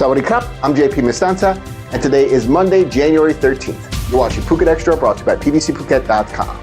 Sawadee krap, I'm JP Mestanza, and today is Monday, January 13th. You're watching Phuket Extra, brought to you by pbcphuket.com.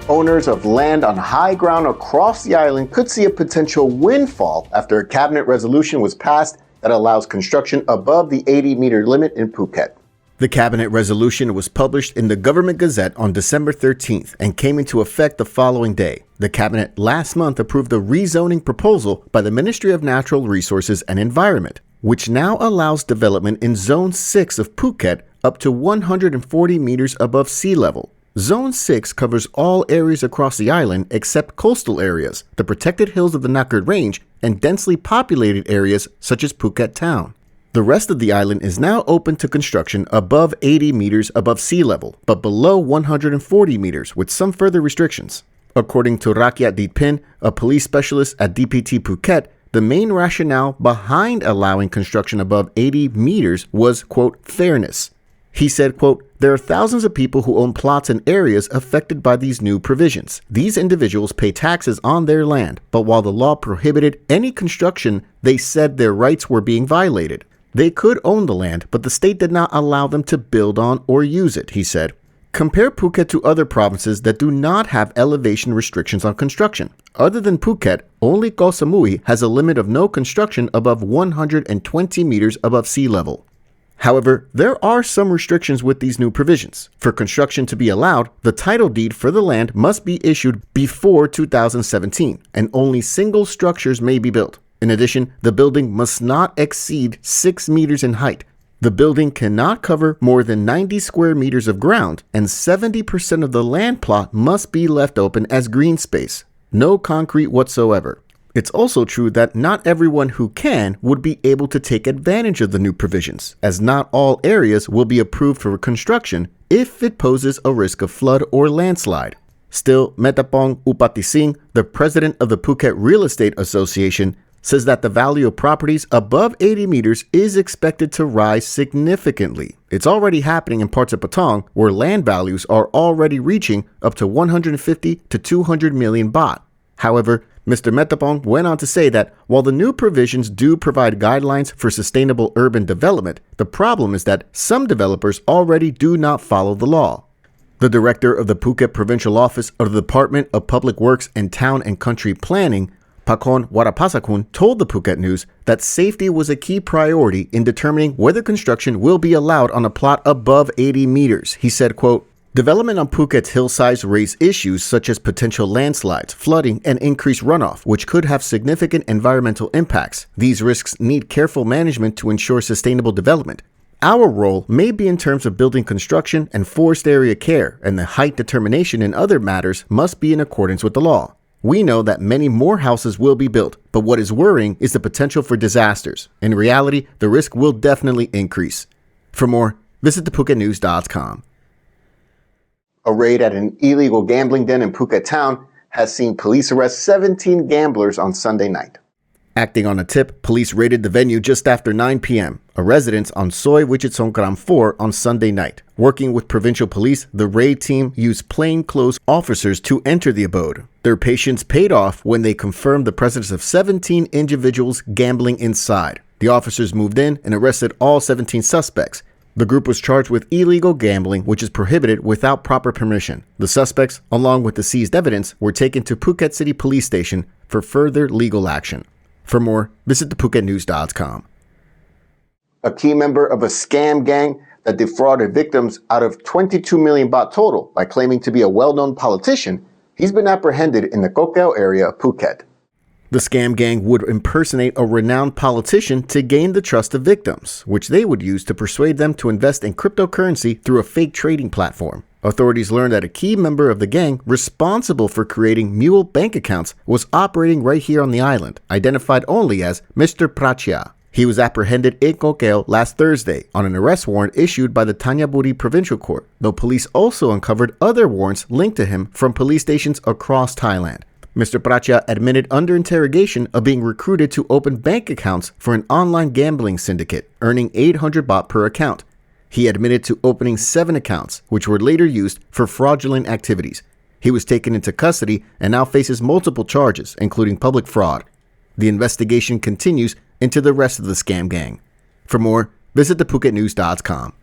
Owners of land on high ground across the island could see a potential windfall after a cabinet resolution was passed that allows construction above the 80-meter limit in Phuket. The cabinet resolution was published in the Government Gazette on December 13th and came into effect the following day. The cabinet last month approved a rezoning proposal by the Ministry of Natural Resources and Environment, which now allows development in Zone 6 of Phuket up to 140 meters above sea level. Zone 6 covers all areas across the island except coastal areas, the protected hills of the Nakkud Range, and densely populated areas such as Phuket Town. The rest of the island is now open to construction above 80 meters above sea level, but below 140 meters with some further restrictions. According to Rakyat Ditpin, a police specialist at DPT Phuket, the main rationale behind allowing construction above 80 meters was, quote, fairness. He said, quote, there are thousands of people who own plots in areas affected by these new provisions. These individuals pay taxes on their land, but while the law prohibited any construction, they said their rights were being violated. They could own the land, but the state did not allow them to build on or use it, he said. Compare Phuket to other provinces that do not have elevation restrictions on construction. Other than Phuket, only Koh Samui has a limit of no construction above 120 meters above sea level. However, there are some restrictions with these new provisions. For construction to be allowed, the title deed for the land must be issued before 2017, and only single structures may be built. In addition, the building must not exceed 6 meters in height. The building cannot cover more than 90 square meters of ground, and 70% of the land plot must be left open as green space. No concrete whatsoever. It's also true that not everyone who can would be able to take advantage of the new provisions, as not all areas will be approved for construction if it poses a risk of flood or landslide. Still, Metapong Upatising, the president of the Phuket Real Estate Association, says that the value of properties above 80 meters is expected to rise significantly. It's already happening in parts of Patong, where land values are already reaching up to 150 to 200 million baht. However, Mr. Metapong went on to say that while the new provisions do provide guidelines for sustainable urban development, the problem is that some developers already do not follow the law. The director of the Phuket Provincial Office of the Department of Public Works and Town and Country Planning, Pakon Warapasakun, told the Phuket News that safety was a key priority in determining whether construction will be allowed on a plot above 80 meters. He said, quote, development on Phuket's hillsides raise issues such as potential landslides, flooding, and increased runoff, which could have significant environmental impacts. These risks need careful management to ensure sustainable development. Our role may be in terms of building construction and forest area care, and the height determination in other matters must be in accordance with the law. We know that many more houses will be built, but what is worrying is the potential for disasters. In reality, the risk will definitely increase. For more, visit thephuket.news.com. A raid at an illegal gambling den in Phuket Town has seen police arrest 17 gamblers on Sunday night. Acting on a tip, police raided the venue just after 9 p.m., a residence on Soi Wichitsongkram 4 on Sunday night. Working with provincial police, the raid team used plainclothes officers to enter the abode. Their patience paid off when they confirmed the presence of 17 individuals gambling inside. The officers moved in and arrested all 17 suspects. The group was charged with illegal gambling, which is prohibited without proper permission. The suspects, along with the seized evidence, were taken to Phuket City Police Station for further legal action. For more, visit thephuket.news.com. A key member of a scam gang that defrauded victims out of 22 million baht total by claiming to be a well-known politician, he's been apprehended in the Koh Kaew area of Phuket. The scam gang would impersonate a renowned politician to gain the trust of victims, which they would use to persuade them to invest in cryptocurrency through a fake trading platform. Authorities learned that a key member of the gang responsible for creating mule bank accounts was operating right here on the island, identified only as Mr. Prachya. He was apprehended in Koh Kaew last Thursday on an arrest warrant issued by the Thanyaburi Provincial Court, though police also uncovered other warrants linked to him from police stations across Thailand. Mr. Prachya admitted under interrogation of being recruited to open bank accounts for an online gambling syndicate, earning 800 baht per account. He admitted to opening 7 accounts, which were later used for fraudulent activities. He was taken into custody and now faces multiple charges, including public fraud. The investigation continues into the rest of the scam gang. For more, visit thephuket.news.com.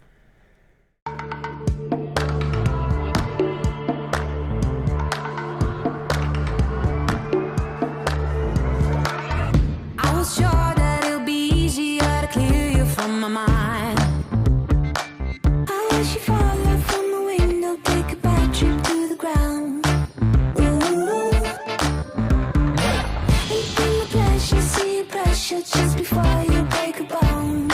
I was sure that it'll be easier to clear you from my mind. I wish you fall out from the window, take a bad trip to the ground. Ooh. Ain't been a pleasure, see your pressure just before you break a bone.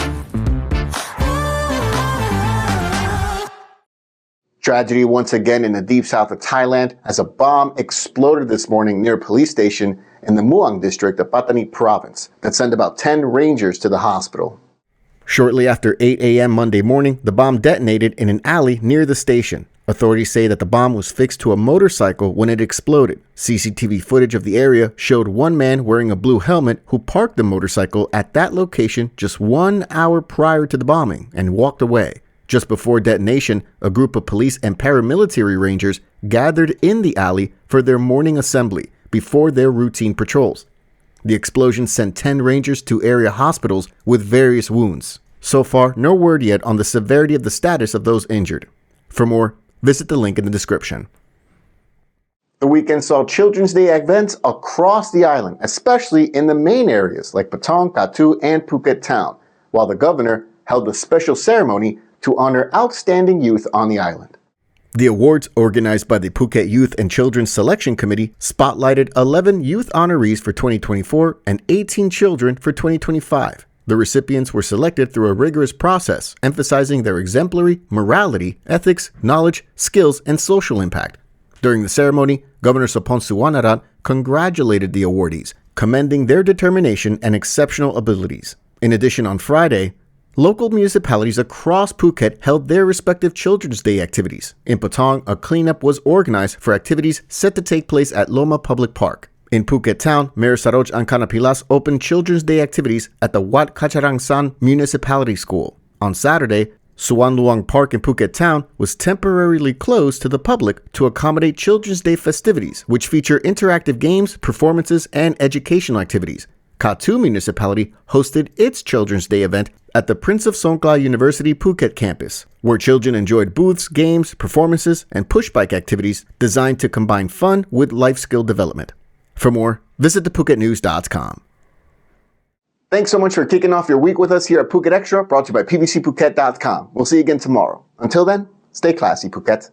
Tragedy once again in the deep south of Thailand as a bomb exploded this morning near a police station in the Muang district of Pattani province that sent about 10 rangers to the hospital. Shortly after 8 a.m. Monday morning, the bomb detonated in an alley near the station. Authorities say that the bomb was fixed to a motorcycle when it exploded. CCTV footage of the area showed one man wearing a blue helmet who parked the motorcycle at that location just 1 hour prior to the bombing and walked away. Just before detonation, a group of police and paramilitary rangers gathered in the alley for their morning assembly before their routine patrols. The explosion sent 10 rangers to area hospitals with various wounds. So far, no word yet on the severity of the status of those injured. For more, visit the link in the description. The weekend saw Children's Day events across the island, especially in the main areas like Patong, Koh Kaew, and Phuket Town, while the governor held a special ceremony to honor outstanding youth on the island. The awards, organized by the Phuket Youth and Children's Selection Committee, spotlighted 11 youth honorees for 2024 and 18 children for 2025. The recipients were selected through a rigorous process, emphasizing their exemplary morality, ethics, knowledge, skills, and social impact. During the ceremony, Governor Sopon Suwanarat congratulated the awardees, commending their determination and exceptional abilities. In addition, on Friday, local municipalities across Phuket held their respective Children's Day activities. In Patong, a cleanup was organized for activities set to take place at Loma Public Park. In Phuket Town, Mayor Saroj Ankanapilas opened Children's Day activities at the Wat Kacharangsan Municipality School. On Saturday, Suwan Luang Park in Phuket Town was temporarily closed to the public to accommodate Children's Day festivities, which feature interactive games, performances, and educational activities. Koh Kaew Municipality hosted its Children's Day event at the Prince of Songkhla University Phuket campus, where children enjoyed booths, games, performances, and pushbike activities designed to combine fun with life skill development. For more, visit thephuket.news.com. Thanks so much for kicking off your week with us here at Phuket Extra, brought to you by pbcphuket.com. We'll see you again tomorrow. Until then, stay classy, Phuket.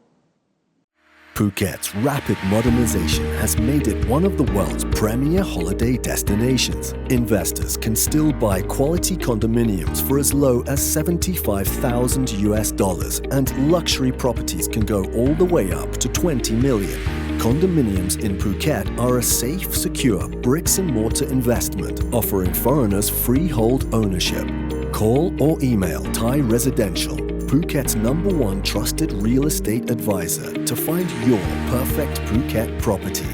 Phuket's rapid modernization has made it one of the world's premier holiday destinations. Investors can still buy quality condominiums for as low as $75,000, and luxury properties can go all the way up to $20 million. Condominiums in Phuket are a safe, secure bricks-and-mortar investment offering foreigners freehold ownership. Call or email Thai Residential, Phuket's #1 trusted real estate advisor, to find your perfect Phuket property.